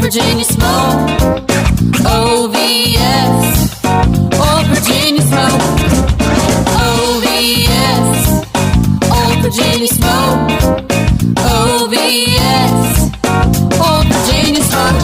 Virginia smoke. OVS, Old Virginia smoke. OVS, Old Virginia smoke. OVS, Old Virginia smoke.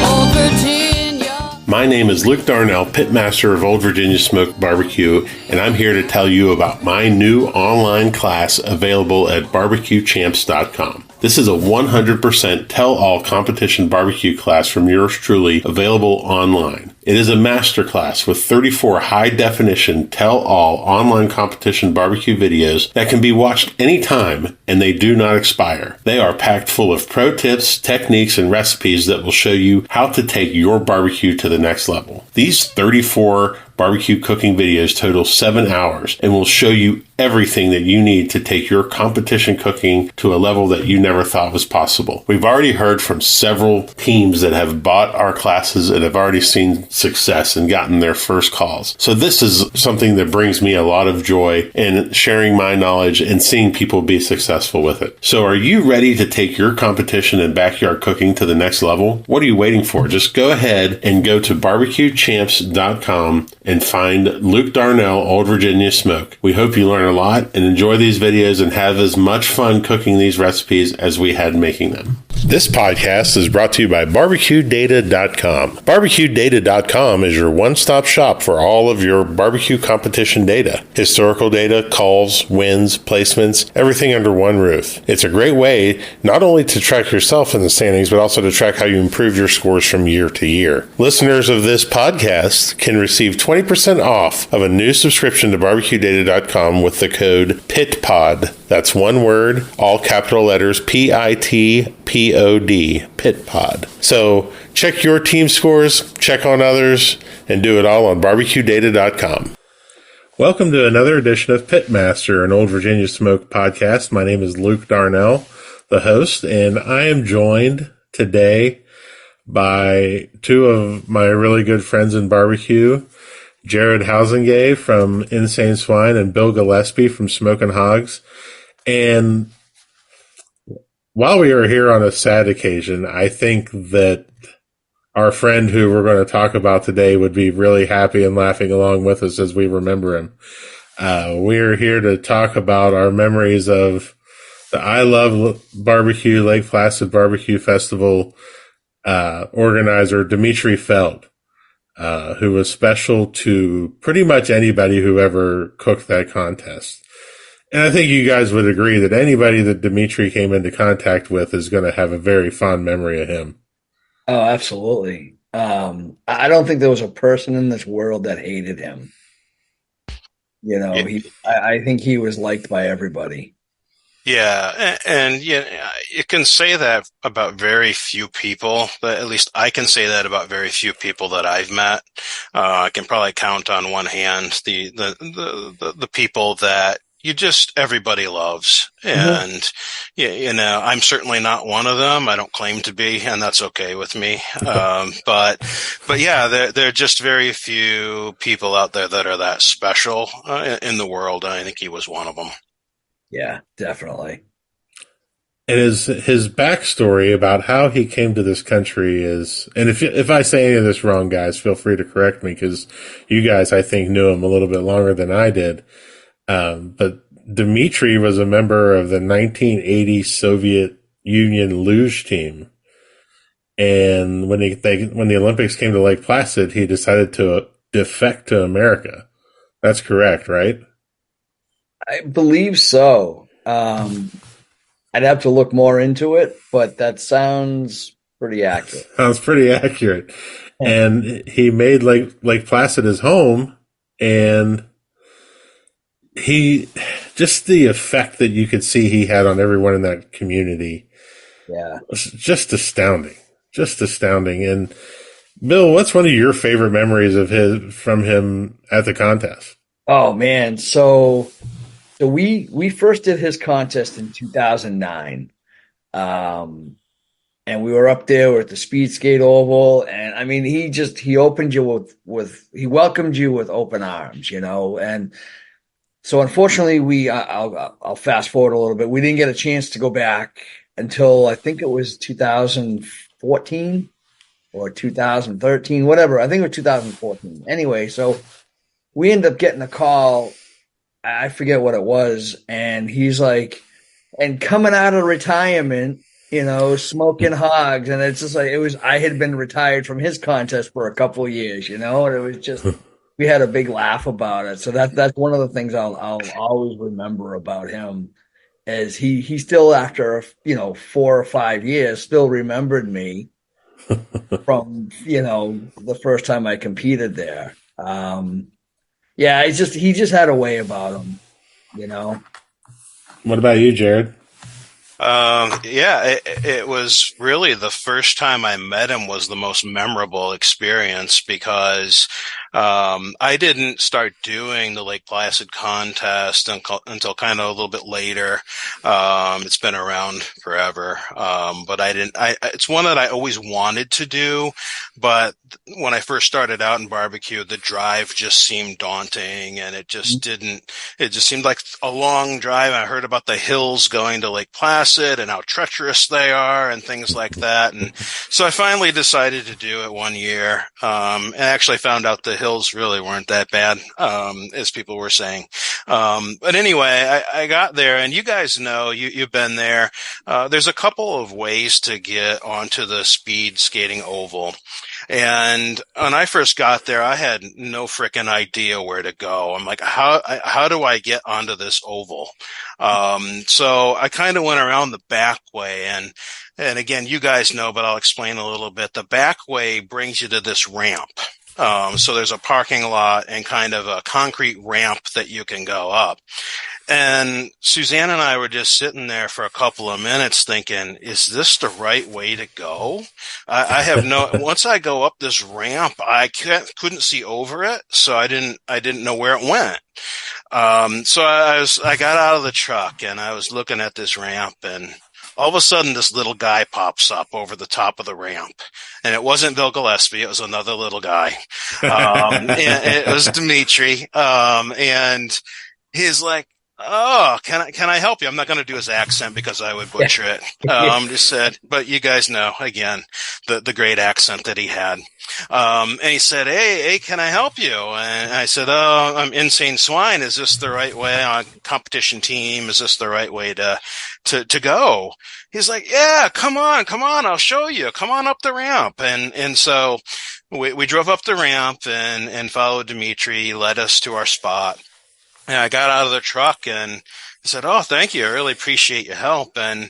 Old Virginia. My name is Luke Darnell, Pitmaster of Old Virginia Smoke Barbecue, and I'm here to tell you about my new online class available at barbecuechamps.com. This is a 100% tell-all competition barbecue class from yours truly, available online. It is a masterclass with 34 high-definition tell-all online competition barbecue videos that can be watched anytime, and they do not expire. They are packed full of pro tips, techniques, and recipes that will show you how to take your barbecue to the next level. These 34 barbecue cooking videos total 7 hours and will show you everything that you need to take your competition cooking to a level that you never thought was possible. We've already heard from several teams that have bought our classes and have already seen success and gotten their first calls. So this is something that brings me a lot of joy in sharing my knowledge and seeing people be successful with it. So are you ready to take your competition and backyard cooking to the next level? What are you waiting for? Just go ahead and go to barbecuechamps.com and find Luke Darnell, Old Virginia Smoke. We hope you learn a lot and enjoy these videos and have as much fun cooking these recipes as we had making them. This podcast is brought to you by barbecuedata.com. Barbecuedata.com is your one-stop shop for all of your barbecue competition data. Historical data, calls, wins, placements, everything under one roof. It's a great way not only to track yourself in the standings, but also to track how you improve your scores from year to year. Listeners of this podcast can receive 20% off of a new subscription to barbecuedata.com with the code PITPOD. That's one word, all capital letters, PITPOD, PITPOD. So check your team scores, check on others, and do it all on barbecuedata.com. Welcome to another edition of Pitmaster, an Old Virginia Smoke podcast. My name is Luke Darnell, the host, and I am joined today by two of my really good friends in barbecue, Jared Huizenga from Insane Swine and Bill Gillespie from Smokin Hoggz. And while we are here on a sad occasion, I think that our friend who we're going to talk about today would be really happy and laughing along with us as we remember him. We're here to talk about our memories of the I Love Barbecue Lake Placid Barbecue Festival organizer, Dmitry Feld, who was special to pretty much anybody who ever cooked that contest. And I think you guys would agree that anybody that Dmitry came into contact with is going to have a very fond memory of him. Oh, absolutely. I don't think there was a person in this world that hated him. You know, I think he was liked by everybody. Yeah, and you can say that about very few people, but at least I can say that about very few people that I've met. I can probably count on one hand the people that everybody loves. And, I'm certainly not one of them. I don't claim to be, and that's okay with me. But yeah, there are just very few people out there that are that special in the world. And I think he was one of them. Yeah, definitely. And his backstory about how he came to this country is, and if I say any of this wrong, guys, feel free to correct me, because you guys, I think, knew him a little bit longer than I did. But Dmitry was a member of the 1980 Soviet Union Luge team. And when the Olympics came to Lake Placid, he decided to defect to America. That's correct, right? I believe so. I'd have to look more into it, but that sounds pretty accurate. Sounds pretty accurate. And he made Lake Placid his home, and just the effect that you could see he had on everyone in that community. Yeah. Was just astounding. Just astounding. And Bill, what's one of your favorite memories from him at the contest? Oh man. So we first did his contest in 2009. And we were up there at the Speed Skate Oval, and I mean, he opened you he welcomed you with open arms, and so unfortunately I'll fast forward a little bit. We didn't get a chance to go back until I think it was 2014 or 2013, whatever. I think it was 2014. Anyway, so we ended up getting a call. I forget what it was. And he's like, and coming out of retirement, smoking Hoggz. And it's just like, I had been retired from his contest for a couple of years, and it was just, we had a big laugh about it. So that's one of the things I'll always remember about him, is he still, after 4 or 5 years, still remembered me from the first time I competed there. Yeah, he just had a way about him. What about you, Jared? Yeah, it was really the first time I met him was the most memorable experience, because I didn't start doing the Lake Placid contest until kind of a little bit later. It's been around forever. But it's one that I always wanted to do, but when I first started out in barbecue, the drive just seemed daunting, and it just seemed like a long drive. I heard about the hills going to Lake Placid and how treacherous they are and things like that. And so I finally decided to do it one year. And actually found out the hills really weren't that bad, as people were saying. But anyway, I got there, and you guys know, you've been there. There's a couple of ways to get onto the speed skating oval. And when I first got there, I had no frickin' idea where to go. I'm like, how do I get onto this oval? So I kind of went around the back way, and again, you guys know, but I'll explain a little bit. The back way brings you to this ramp. So there's a parking lot and kind of a concrete ramp that you can go up. And Suzanne and I were just sitting there for a couple of minutes thinking, is this the right way to go? I have once I go up this ramp, I couldn't see over it. So I didn't know where it went. So I got out of the truck and I was looking at this ramp, and all of a sudden this little guy pops up over the top of the ramp. And it wasn't Bill Gillespie. It was another little guy. And it was Dmitry. And he's like, oh, can I help you? I'm not going to do his accent because I would butcher it. Just said, but you guys know, again, the great accent that he had. And he said, hey, can I help you? And I said, oh, I'm Insane Swine. Is this the right way on competition team? Is this the right way to go? He's like, yeah, come on. I'll show you. Come on up the ramp. And so we drove up the ramp and followed Dmitry. He led us to our spot. And I got out of the truck and I said, oh, thank you. I really appreciate your help. And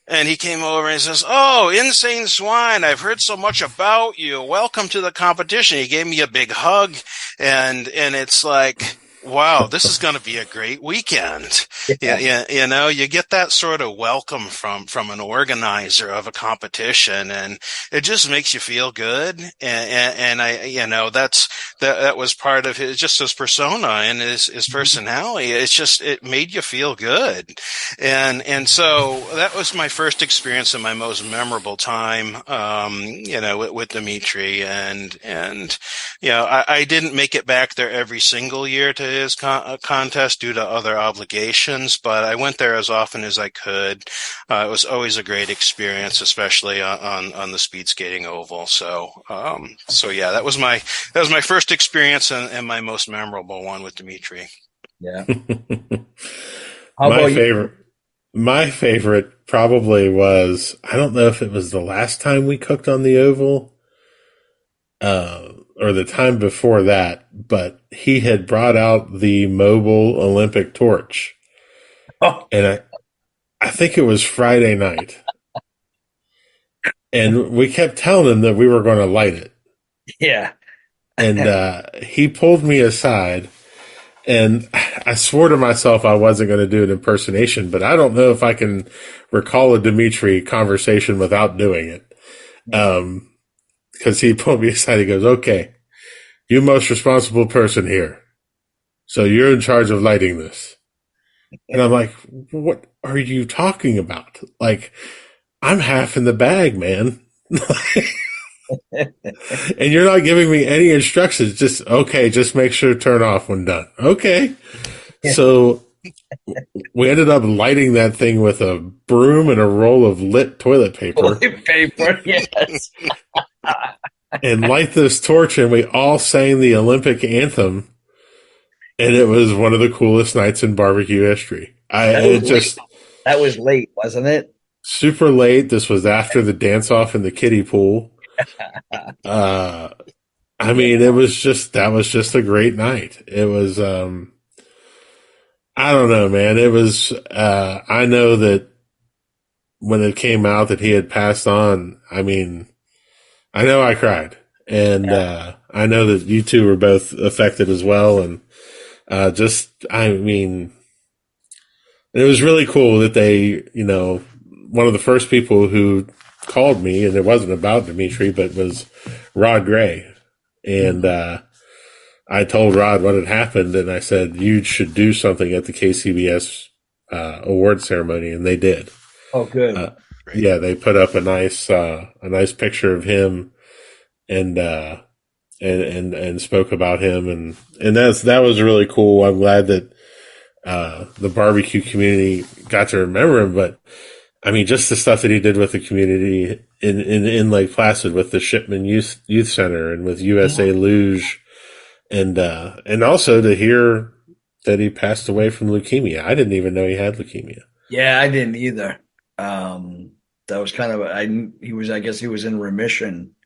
he came over and he says, oh, Insane Swine, I've heard so much about you. Welcome to the competition. He gave me a big hug, and it's like, wow, this is going to be a great weekend. Yeah. You get that sort of welcome from an organizer of a competition, and it just makes you feel good. And that was part of his persona and his personality. It made you feel good. And so that was my first experience and my most memorable time, with Dmitry. And I didn't make it back there every single year to his contest due to other obligations, but I went there as often as I could. It was always a great experience, especially on the speed skating oval. So yeah, that was my first experience and my most memorable one with Dmitry. Yeah. My favorite probably was, I don't know if it was the last time we cooked on the oval, or the time before that, but he had brought out the mobile Olympic torch. Oh. And I think it was Friday night. And we kept telling him that we were going to light it. Yeah. And he pulled me aside, and I swore to myself I wasn't going to do an impersonation, but I don't know if I can recall a Dmitry conversation without doing it. Because he pulled me aside. He goes, okay, you most responsible person here. So you're in charge of lighting this. And I'm like, what are you talking about? Like, I'm half in the bag, man. And you're not giving me any instructions. Just make sure to turn off when done. Okay. Yeah. So we ended up lighting that thing with a broom and a roll of lit toilet paper Toilet paper, yes. and light this torch, and we all sang the Olympic anthem. And it was one of the coolest nights in barbecue history. That was late, wasn't it? Super late. This was after the dance off in the kiddie pool. I mean, that was just a great night. It was, I don't know, man. It was, I know that when it came out that he had passed on, I mean, I know I cried, and, I know that you two were both affected as well. And, I mean, it was really cool that they, one of the first people who called me, and it wasn't about Dmitry, but was Rod Gray. And, I told Rod what had happened, and I said, you should do something at the KCBS, award ceremony. And they did. Oh, good. Yeah, they put up a nice picture of him and spoke about him. And that was really cool. I'm glad that, the barbecue community got to remember him. But I mean, just the stuff that he did with the community in Lake Placid with the Shipman Youth Center and with USA Luge. And also to hear that he passed away from leukemia. I didn't even know he had leukemia. Yeah, I didn't either. That was kind of, I guess he was in remission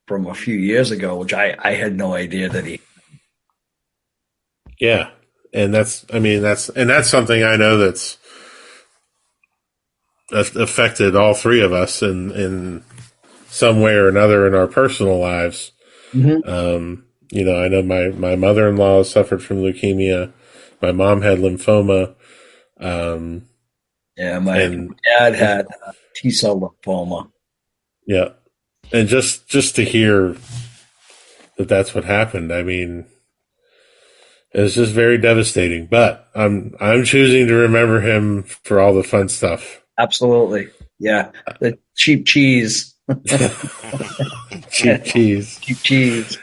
from a few years ago, which I had no idea that he. Yeah. And that's something I know that's affected all three of us in some way or another in our personal lives. Mm-hmm. I know my mother-in-law suffered from leukemia. My mom had lymphoma. My dad had T-cell lymphoma. Yeah. And just to hear that that's what happened, I mean, it's just very devastating. But I'm choosing to remember him for all the fun stuff. Absolutely. Yeah. The cheap cheese. Cheap cheese. Cheap cheese.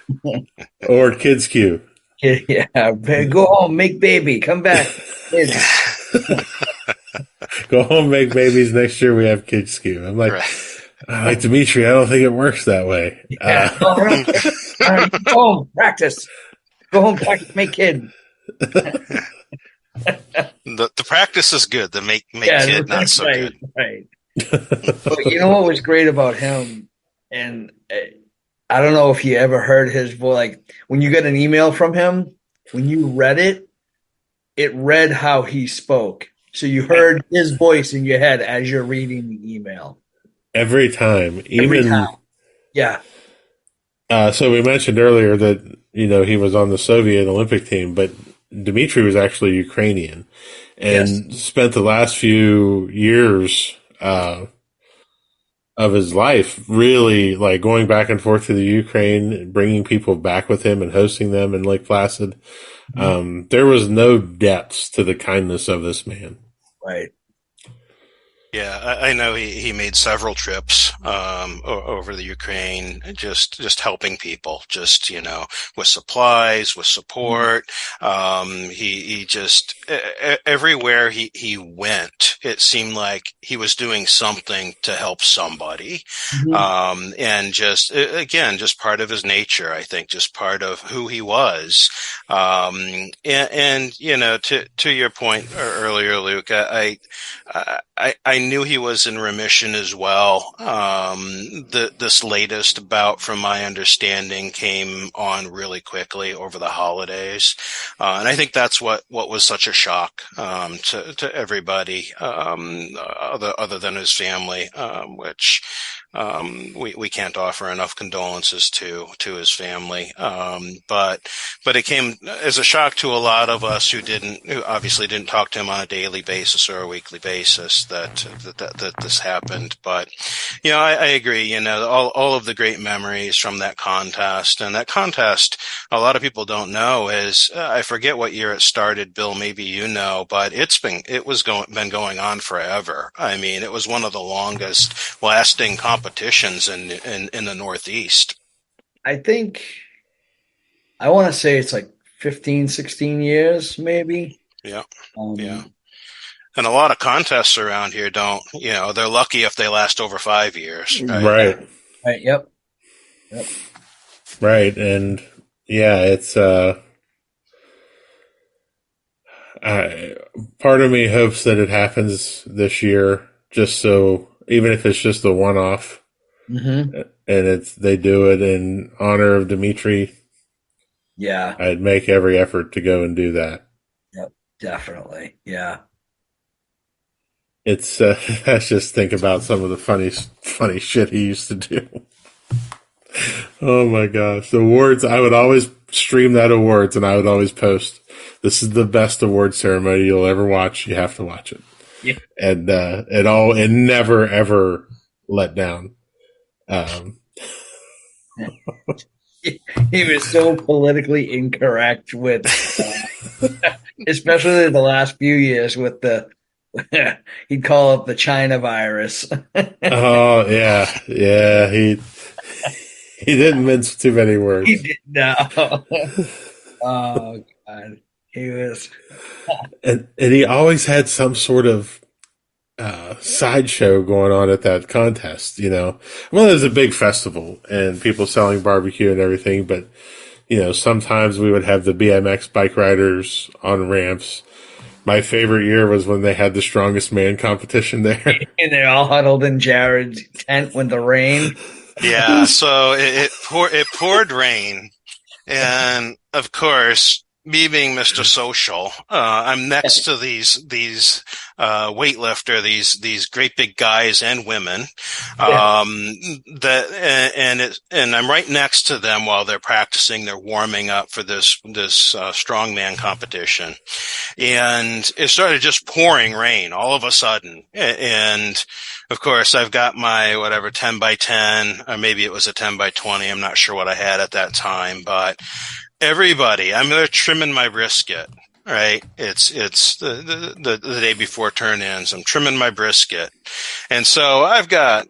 Or Kids Q. Yeah. Go home, make baby. Come back. Kids. Go home, make babies. Next year we have Kids Q. I'm like, like Dmitry, I don't think it works that way. Yeah. All right. Go home, practice. Go home, practice, make kid. The practice is good. The make kid not so right, good. Right. But you know what was great about him, and I don't know if you ever heard his voice. Like when you get an email from him, when you read it, it read how he spoke. So you heard his voice in your head as you're reading the email. Every time. Yeah. So we mentioned earlier that, he was on the Soviet Olympic team, but Dmitry was actually Ukrainian and spent the last few years, of his life really like going back and forth to the Ukraine, bringing people back with him and hosting them in Lake Placid. There was no depths to the kindness of this man. Right. Yeah, I know he made several trips over the Ukraine, just helping people, with supplies, with support. He just everywhere he went, it seemed like he was doing something to help somebody. And just part of his nature, I think, just part of who he was. To your point earlier, Luke, I knew he was in remission as well. This latest bout, from my understanding, came on really quickly over the holidays. And I think that's what was such a shock, to everybody, other than his family, which, we can't offer enough condolences to his family. But it came as a shock to a lot of us who obviously didn't talk to him on a daily basis or a weekly basis that this happened. But, I agree, all of the great memories from that contest. And that contest, a lot of people don't know is, I forget what year it started, Bill, maybe but it was been going on forever. I mean, it was one of the longest lasting competitions in the Northeast. I think, I want to say it's like 15, 16 years, maybe. Yeah. Um, Yeah. And a lot of contests around here don't, they're lucky if they last over 5 years, right? Right. Right. Yep. Right. And yeah, it's, part of me hopes that it happens this year, just so, even if it's just a one-off, Mm-hmm. and they do it in honor of Dmitry, Yeah. I'd make every effort to go and do that. Yep. Definitely. Yeah. It's I just think about some of the funny shit he used to do. Oh my gosh, the awards! I would always stream that awards, and I would always post, "This is the best award ceremony you'll ever watch. You have to watch it." Yeah. And it never ever let down. He was so politically incorrect with, especially the last few years with the, he'd call it the China virus. Oh yeah, yeah. He didn't mince too many words. He did no. Oh God, he was. And he always had some sort of sideshow going on at that contest, Well, it was a big festival and people selling barbecue and everything, but, sometimes we would have the BMX bike riders on ramps. My favorite year was when they had the strongest man competition there. And they're all huddled in Jared's tent with the rain. Yeah. So it poured rain. And of course, me being Mr. Social, I'm next to these weightlifter, these great big guys and women, and I'm right next to them while they're practicing. They're warming up for this strongman competition, and it started just pouring rain all of a sudden, and of course, I've got my 10 by 10, or maybe it was a 10 by 20. I'm not sure what I had at that time, but everybody, I'm there trimming my brisket, right? It's the day before turn-ins. I'm trimming my brisket. And so I've got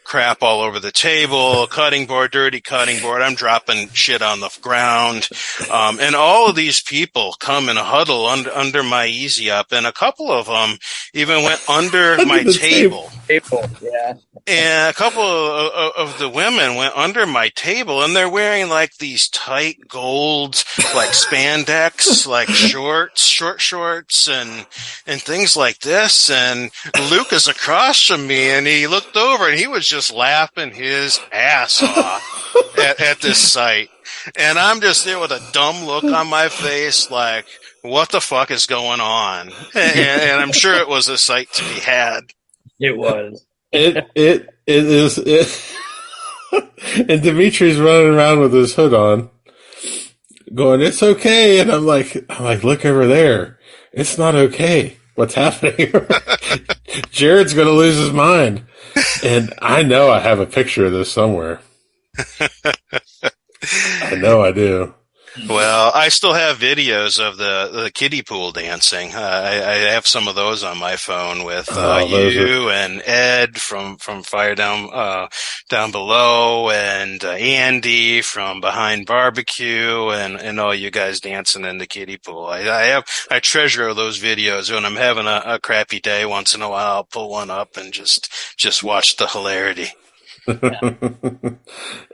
crap all over the table, dirty cutting board. I'm dropping shit on the ground. And all of these people come and huddle under my Easy Up, and a couple of them even went under my table. Yeah. And a couple of the women went under my table, and they're wearing like these tight gold, like spandex, like short shorts and things like this. And Luke is across from me, and he looked over and he was just laughing his ass off at this sight. And I'm just there with a dumb look on my face, like, what the fuck is going on? And I'm sure it was a sight to be had. It was. It is. And Dimitri's running around with his hood on, going, "It's okay." And I'm like, look over there. It's not okay. What's happening? Jared's going to lose his mind. And I know I have a picture of this somewhere. I know I do. Well, I still have videos of the kiddie pool dancing. I have some of those on my phone with you and Ed from Fire Down Below, and Andy from Behind Barbecue, and all you guys dancing in the kiddie pool. I treasure those videos. When I'm having a crappy day, once in a while, I'll pull one up and just watch the hilarity.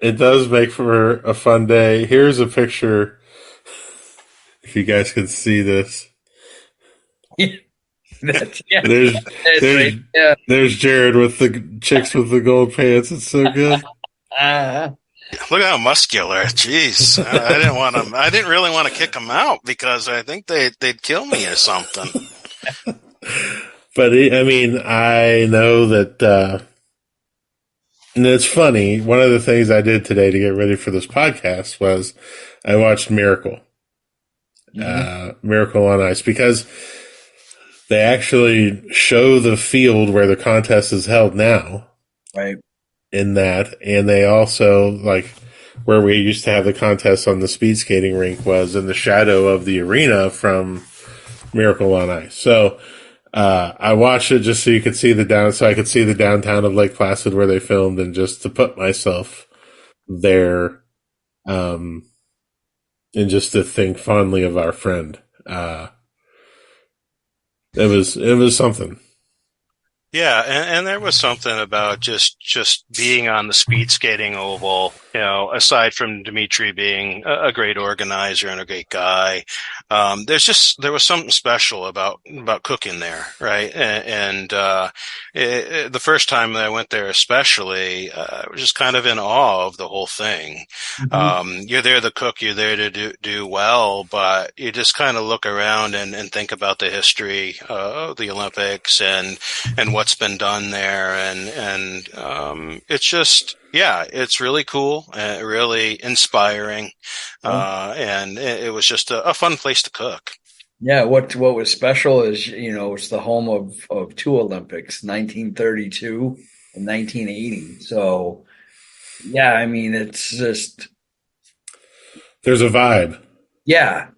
It does make for a fun day. Here's a picture. If you guys can see this. There's Jared with the chicks with the gold pants. It's so good. Look how muscular. Jeez. I didn't really want to kick him out because I think they'd kill me or something. But I know that, and it's funny. One of the things I did today to get ready for this podcast was I watched Miracle on Ice, because they actually show the field where the contest is held now. Right. In that, and they also, like, where we used to have the contest on the speed skating rink was in the shadow of the arena from Miracle on Ice. So, I watched it just so I could see the downtown of Lake Placid where they filmed, and just to put myself there, and just to think fondly of our friend. It was something. Yeah, and there was something about just being on the speed skating oval, aside from Dmitry being a great organizer and a great guy, there was something special about cooking there, right? The first time that I went there, especially, I was just kind of in awe of the whole thing. You're there to cook, you're there to do well, but you just kind of look around and think about the history of the Olympics and what's been done there. And it's just, yeah, it's really cool, really inspiring. And it was just a fun place to cook. Yeah, what was special is, it's the home of two Olympics, 1932 and 1980. So, yeah, I mean, it's just, There's a vibe. yeah,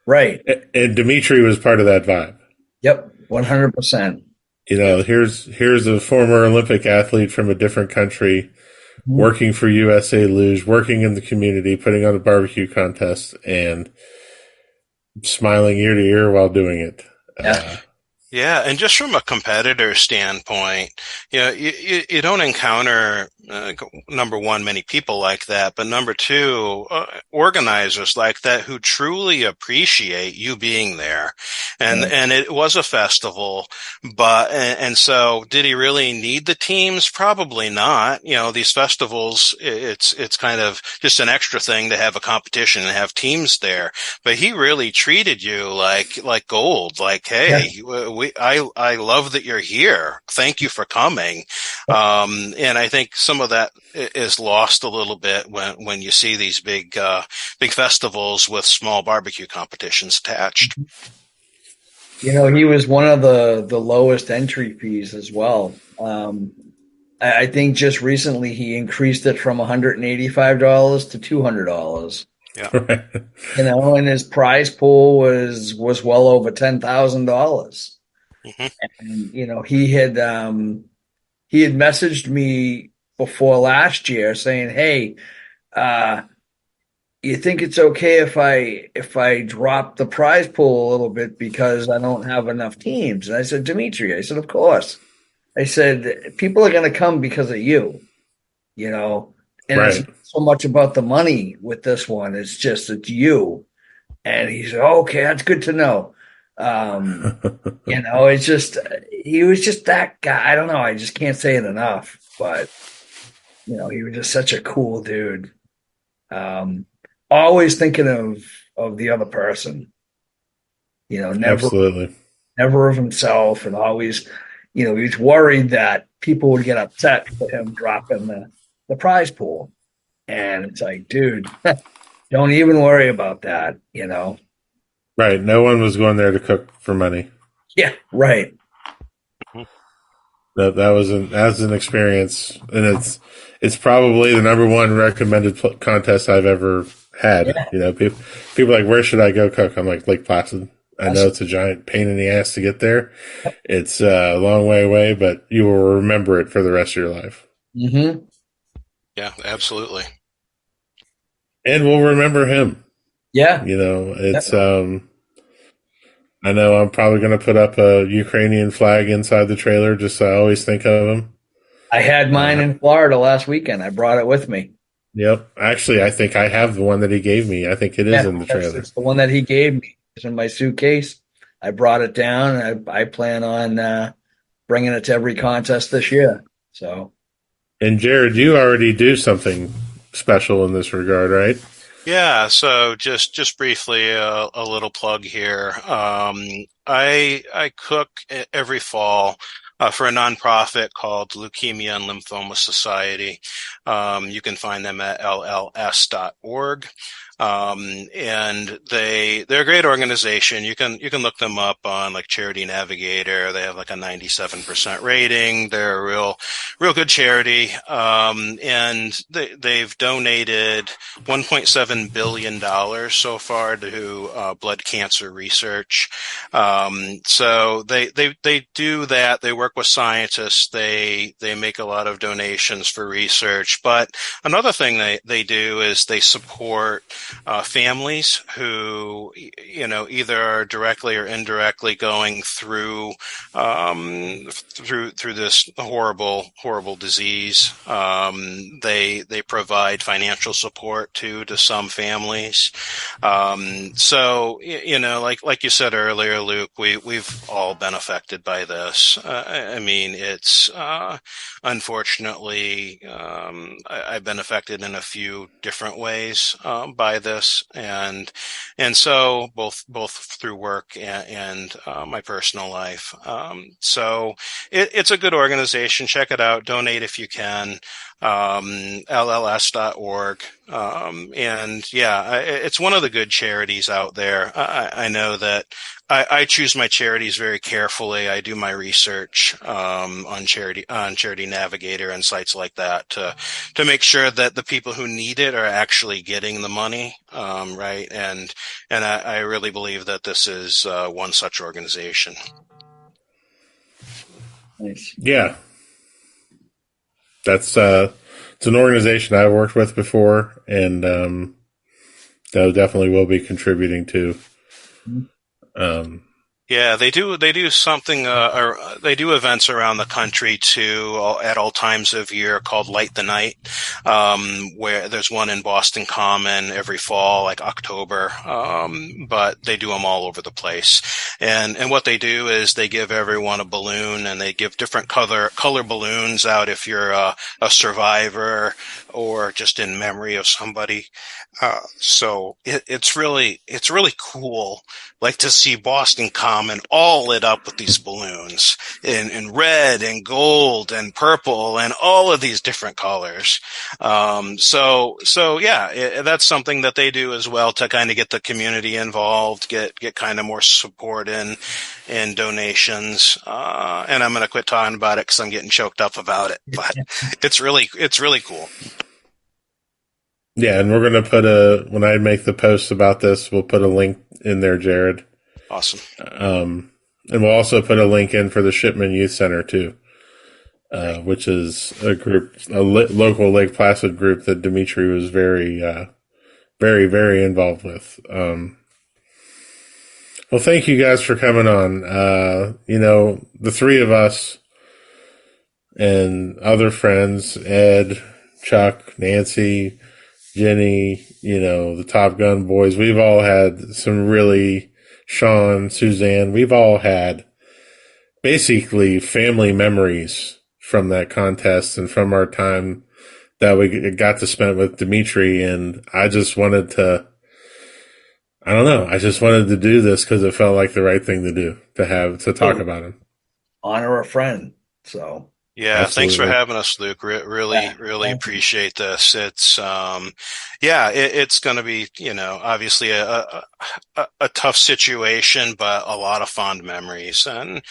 right. And Dmitry was part of that vibe. Yep, 100%. Here's a former Olympic athlete from a different country working for USA Luge, working in the community, putting on a barbecue contest, and smiling ear to ear while doing it. Yeah. Yeah, and just from a competitor standpoint, you don't encounter, number one, many people like that, but number two, organizers like that who truly appreciate you being there. And it was a festival, and so did he really need the teams? Probably not. These festivals, it's kind of just an extra thing to have a competition and have teams there, but he really treated you like gold, like, hey, I love that you're here. Thank you for coming. And I think some of that is lost a little bit when you see these big festivals with small barbecue competitions attached. He was one of the lowest entry fees as well. I think just recently he increased it from $185 to $200. Yeah. And his prize pool was well over $10,000. And he had messaged me before last year saying, "Hey, you think it's okay if I drop the prize pool a little bit because I don't have enough teams?" And I said, "Dmitry," I said, "Of course." I said, "People are going to come because of you, and Right. It's not so much about the money with this one. It's you." And he said, "Oh, okay, that's good to know." It's just, he was just that guy. I don't know. I just can't say it enough, but he was just such a cool dude. Always thinking of the other person, Absolutely. never of himself. And always, he was worried that people would get upset for him dropping the prize pool. And it's like, dude, don't even worry about that, Right. No one was going there to cook for money. Yeah, right. That was as an experience, and it's probably the number one recommended contest I've ever had. Yeah. People are like, where should I go cook? I'm like, Lake Placid. I know it's a giant pain in the ass to get there. It's a long way away, but you will remember it for the rest of your life. Mm-hmm. Yeah, absolutely. And we'll remember him. Yeah. It's, I know I'm probably going to put up a Ukrainian flag inside the trailer just so I always think of him. I had mine in Florida last weekend. I brought it with me. Yep. Actually, I think I have the one that he gave me. I think it is in the trailer. It's the one that he gave me. It's in my suitcase. I brought it down. I plan on bringing it to every contest this year. So. And Jared, you already do something special in this regard, right? Yeah, so just briefly, a little plug here. I cook every fall for a nonprofit called Leukemia and Lymphoma Society. You can find them at lls.org. And they're a great organization. You can look them up on like Charity Navigator. They have like a 97% rating. They're a real good charity. And they've donated $1.7 billion so far to, blood cancer research. So they do that. They work with scientists. They make a lot of donations for research. But another thing they do is they support families who, either are directly or indirectly going through this horrible disease. They provide financial support to some families. So, like you said earlier, Luke, we've all been affected by this. I mean, it's, unfortunately, I've been affected in a few different ways, by this. And so both through work and my personal life. So it's a good organization. Check it out. Donate if you can. LLS.org. And yeah, it's one of the good charities out there. I know that I choose my charities very carefully. I do my research, on Charity Navigator and sites like that to make sure that the people who need it are actually getting the money. Right. And I really believe that this is, one such organization. Nice. Yeah. That's it's an organization I've worked with before, and that definitely will be contributing to. Yeah, they do something, or they do events around the country too, at all times of year, called Light the Night, where there's one in Boston Common every fall, like October, but they do them all over the place. And what they do is they give everyone a balloon, and they give different color balloons out if you're a survivor or just in memory of somebody. So it's really cool, like to see Boston Common all lit up with these balloons in red and gold and purple and all of these different colors. So yeah, that's something that they do as well to kind of get the community involved, get kind of more support in donations. And I'm going to quit talking about it because I'm getting choked up about it, but it's really cool. Yeah, and we're going to put when I make the post about this, we'll put a link in there, Jared. Awesome. And we'll also put a link in for the Shipman Youth Center too, which is a group, local Lake Placid group that Dmitry was very, very, very involved with. Well, thank you guys for coming on. The three of us and other friends, Ed, Chuck, Nancy, Jenny, the Top Gun boys, we've all had some really, Sean, Suzanne, we've all had basically family memories from that contest and from our time that we got to spend with Dmitry. And I just wanted to do this because it felt like the right thing to do, to talk about him. Honor a friend. So. Yeah, absolutely. Thanks for having us, Luke. Really appreciate this. It's, it's going to be, obviously a tough situation, but a lot of fond memories, and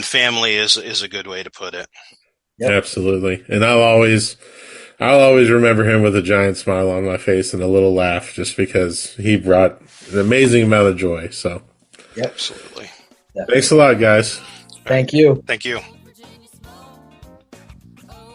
family is a good way to put it. Yep. Absolutely. And I'll always remember him with a giant smile on my face and a little laugh, just because he brought an amazing amount of joy. So, yep. Absolutely. Yep. Thanks a lot, guys. Thank you. Thank you.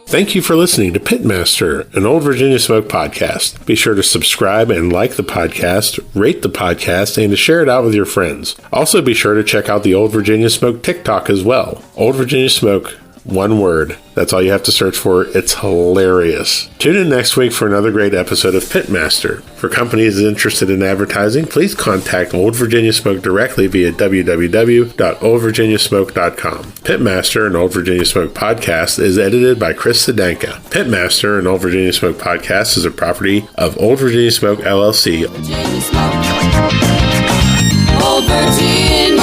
Thank you for listening to Pitmaster, an Old Virginia Smoke podcast. Be sure to subscribe and like the podcast, rate the podcast, and to share it out with your friends. Also, be sure to check out the Old Virginia Smoke TikTok as well. Old Virginia Smoke, one word. That's all you have to search for. It's hilarious. Tune in next week for another great episode of Pitmaster. For companies interested in advertising, please contact Old Virginia Smoke directly via www.oldvirginiasmoke.com. Pitmaster, an Old Virginia Smoke podcast, is edited by Chris Sedanka. Pitmaster, an Old Virginia Smoke podcast, is a property of Old Virginia Smoke, LLC. Virginia Smoke. Old Virginia.